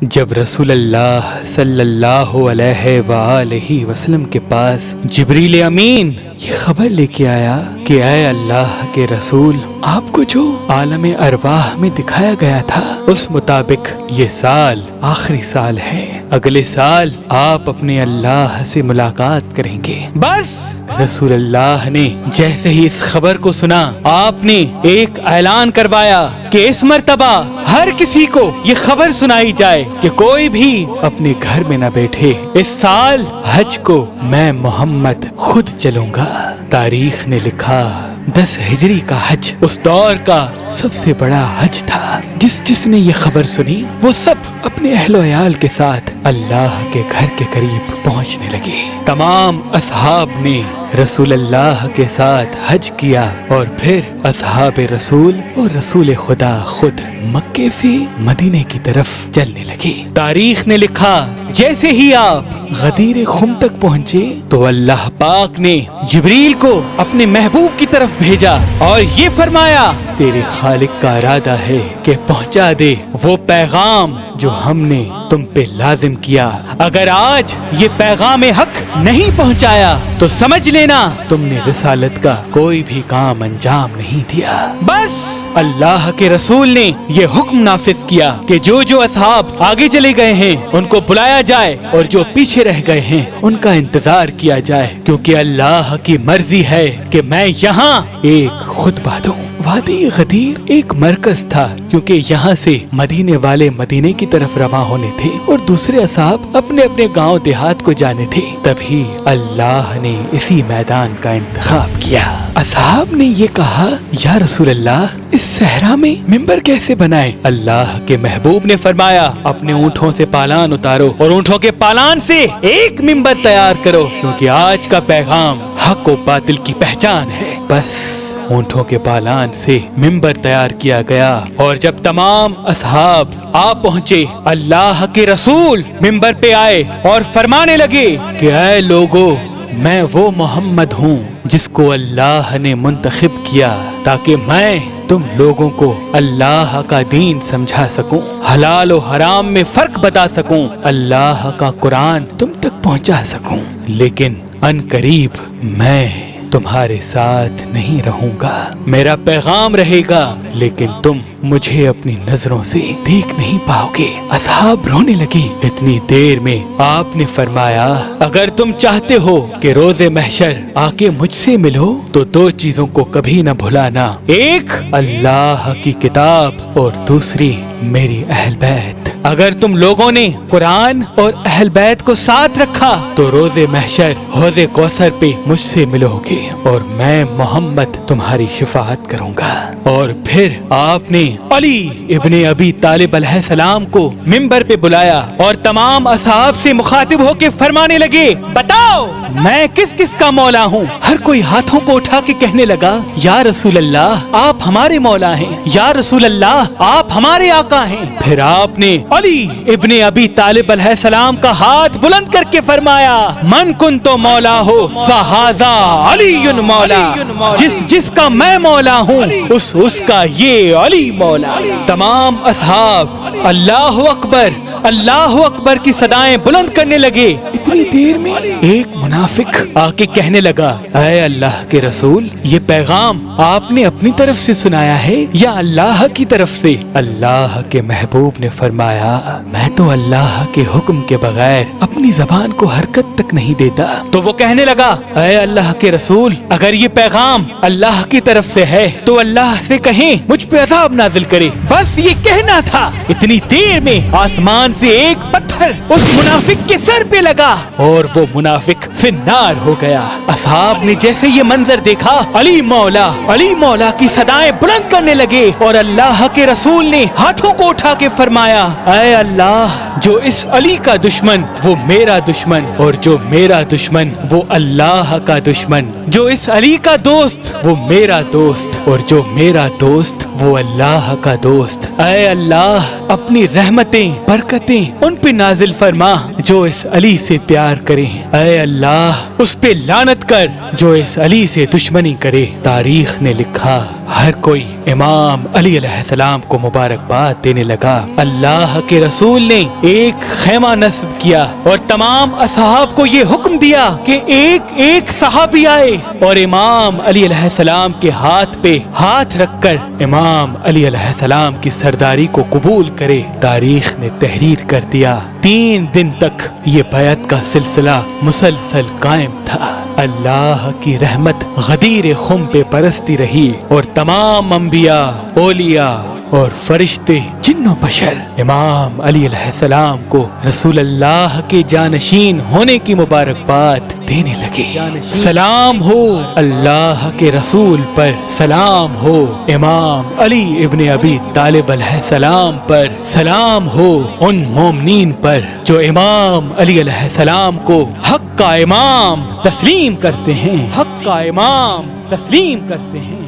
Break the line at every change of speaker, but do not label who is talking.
جب رسول اللہ صلی اللہ علیہ وآلہ وسلم کے پاس جبریل امین یہ خبر لے کے آیا کہ اے اللہ کے رسول، آپ کو جو عالم ارواح میں دکھایا گیا تھا اس مطابق یہ سال آخری سال ہے، اگلے سال آپ اپنے اللہ سے ملاقات کریں گے۔ بس رسول اللہ نے جیسے ہی اس خبر کو سنا، آپ نے ایک اعلان کروایا کہ اس مرتبہ ہر کسی کو یہ خبر سنائی جائے کہ کوئی بھی اپنے گھر میں نہ بیٹھے، اس سال حج کو میں محمد خود چلوں گا۔ تاریخ نے لکھا 10 ہجری کا حج اس دور کا سب سے بڑا حج تھا۔ جس نے یہ خبر سنی وہ سب اپنے اہل و عیال کے ساتھ اللہ کے گھر کے قریب پہنچنے لگے۔ تمام اصحاب نے رسول اللہ کے ساتھ حج کیا اور پھر اصحاب رسول اور رسول خدا خود مکے سے مدینے کی طرف چلنے لگے۔ تاریخ نے لکھا جیسے ہی آپ غدیر خم تک پہنچے تو اللہ پاک نے جبریل کو اپنے محبوب کی طرف بھیجا اور یہ فرمایا تیرے خالق کا ارادہ ہے کہ پہنچا دے وہ پیغام جو ہم نے تم پہ لازم کیا۔ اگر آج یہ پیغام حق نہیں پہنچایا تو سمجھ لینا تم نے رسالت کا کوئی بھی کام انجام نہیں دیا۔ بس اللہ کے رسول نے یہ حکم نافذ کیا کہ جو اصحاب آگے چلے گئے ہیں ان کو بلایا جائے اور جو پیچھے رہ گئے ہیں ان کا انتظار کیا جائے، کیونکہ اللہ کی مرضی ہے کہ میں یہاں ایک خطبہ دوں۔ وادی غدیر ایک مرکز تھا، کیونکہ یہاں سے مدینے والے مدینے کی طرف رواں ہونے تھے اور دوسرے اصحاب اپنے اپنے گاؤں دیہات کو جانے تھے۔ تبھی اللہ نے اسی میدان کا انتخاب کیا۔ اصحاب نے یہ کہا یا رسول اللہ اس صحرا میں ممبر کیسے بنائے؟ اللہ کے محبوب نے فرمایا اپنے اونٹوں سے پالان اتارو اور اونٹوں کے پالان سے ایک ممبر تیار کرو، کیونکہ آج کا پیغام حق و باطل کی پہچان ہے۔ بس اونٹوں کے پالان سے ممبر تیار کیا گیا اور جب تمام اصحاب آ پہنچے، اللہ کے رسول ممبر پہ آئے اور فرمانے لگے کہ اے لوگو، میں وہ محمد ہوں جس کو اللہ نے منتخب کیا تاکہ میں تم لوگوں کو اللہ کا دین سمجھا سکوں، حلال و حرام میں فرق بتا سکوں، اللہ کا قرآن تم تک پہنچا سکوں، لیکن ان قریب میں تمہارے ساتھ نہیں رہوں گا۔ میرا پیغام رہے گا لیکن تم مجھے اپنی نظروں سے دیکھ نہیں پاؤ گے۔ اصحاب رونے لگے۔ اتنی دیر میں آپ نے فرمایا اگر تم چاہتے ہو کہ روز محشر آ کے مجھ سے ملو تو 2 چیزوں کو کبھی نہ بھلانا، ایک اللہ کی کتاب اور دوسری میری اہل بیت۔ اگر تم لوگوں نے قرآن اور اہل بیت کو ساتھ رکھا تو روز محشر حوض کوثر پہ مجھ سے ملو گے اور میں محمد تمہاری شفاعت کروں گا۔ اور پھر آپ نے علی ابن ابی طالب علیہ السلام کو ممبر پہ بلایا اور تمام اصحاب سے مخاطب ہو کے فرمانے لگے بتاؤ میں کس کس کا مولا ہوں؟ ہر کوئی ہاتھوں کو اٹھا کے کہنے لگا یا رسول اللہ آپ ہمارے مولا ہیں، یا رسول اللہ آپ ہمارے آقا ہیں۔ پھر آپ نے علی ابن ابی طالب علیہ السلام کا ہاتھ بلند کر کے فرمایا من کنت مولا ہو فہذا علی مولا، جس کا میں مولا ہوں اس کا یہ علی مولا۔ تمام اصحاب اللہ اکبر کی صدائیں بلند کرنے لگے۔ اتنی دیر میں ایک منافق آ کے کہنے لگا اے اللہ کے رسول یہ پیغام آپ نے اپنی طرف سے سنایا ہے یا اللہ کی طرف سے؟ اللہ کے محبوب نے فرمایا میں تو اللہ کے حکم کے بغیر اپنی زبان کو حرکت تک نہیں دیتا۔ تو وہ کہنے لگا اے اللہ کے رسول اگر یہ پیغام اللہ کی طرف سے ہے تو اللہ سے کہیں مجھ پہ عذاب نازل کرے۔ بس یہ کہنا تھا، اتنی دیر میں آسمان سے ایک پتھر اس منافق کے سر پہ لگا اور وہ منافق فی النار ہو گیا۔ اصحاب نے جیسے یہ منظر دیکھا علی مولا کی صدائیں بلند کرنے لگے اور اللہ کے رسول نے ہاتھوں کو اٹھا کے فرمایا اے اللہ جو اس علی کا دشمن وہ میرا دشمن اور جو میرا دشمن وہ اللہ کا دشمن، جو اس علی کا دوست وہ میرا دوست اور جو میرا دوست وہ اللہ کا دوست۔ اے اللہ اپنی رحمتیں برکتیں ان پہ نازل فرما جو اس علی سے پیار کریں، اے اللہ اس پہ لعنت کر جو اس علی سے دشمنی کرے۔ تاریخ نے لکھا ہر کوئی امام علی علیہ السلام کو مبارکباد دینے لگا۔ اللہ کے رسول نے ایک خیمہ نصب کیا اور تمام اصحاب کو یہ حکم دیا کہ ایک ایک صحابی آئے اور امام علی علیہ السلام کے ہاتھ پہ ہاتھ رکھ کر امام علی علیہ السلام کی سرداری کو قبول کرے۔ تاریخ نے تحریر کر دیا 3 دن تک یہ بیعت کا سلسلہ مسلسل قائم تھا۔ اللہ کی رحمت غدیر خم پہ برستی رہی اور تمام انبیاء، اولیاء اور فرشتے، جن و بشر امام علی علیہ السلام کو رسول اللہ کے جانشین ہونے کی مبارکباد دینے لگے۔ سلام ہو اللہ کے رسول پر، سلام ہو امام علی ابن ابی طالب علیہ السلام پر، سلام ہو ان مومنین پر جو امام علی علیہ السلام کو حق کا امام تسلیم کرتے ہیں، حق کا امام تسلیم کرتے ہیں۔